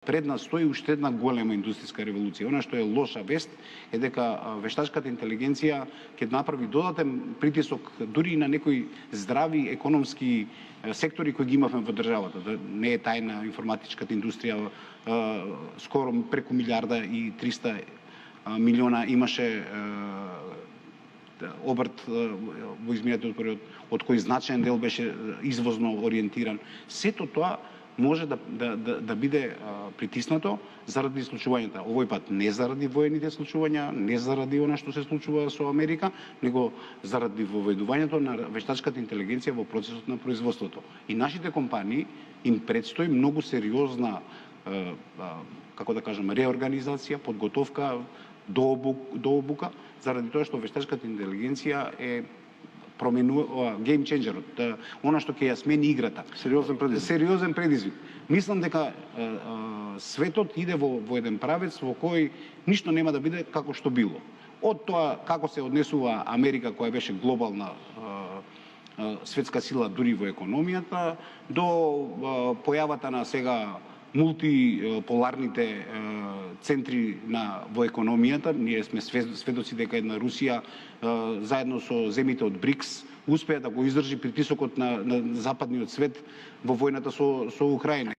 Пред нас стои уште една голема индустријска револуција. Она што е лоша вест е дека вештачката интелигенција ќе направи додатен притисок дури и на некои здрави економски сектори кои ги имавме во државата. Не е тајна информатичката индустрија, скоро преку 1,3 милиона имаше обрт во изминатиот период, од кој значаен дел беше извозно ориентиран. Сето тоа може да биде притиснато заради случувањата. Овој пат не заради воените случувања, не заради она што се случува со Америка, него заради воведувањето на вештачката интелигенција во процесот на производството. И нашите компании им предстои многу сериозна, како да кажам, реорганизација, подготовка, дообука, заради тоа што вештачката интелигенција е променува гейм ченџерот, она што ќе ја смени играта. Сериозен предизвик. Мислам дека светот иде во еден правец во кој ништо нема да биде како што било. Од тоа како се однесува Америка, која беше глобална светска сила дури во економијата, до појавата на сега мултиполарните центри во економијата. Ние сме сведоци дека една Русија заедно со земите од БРИКС успеа да го издржи притисокот на западниот свет во војната со Украина.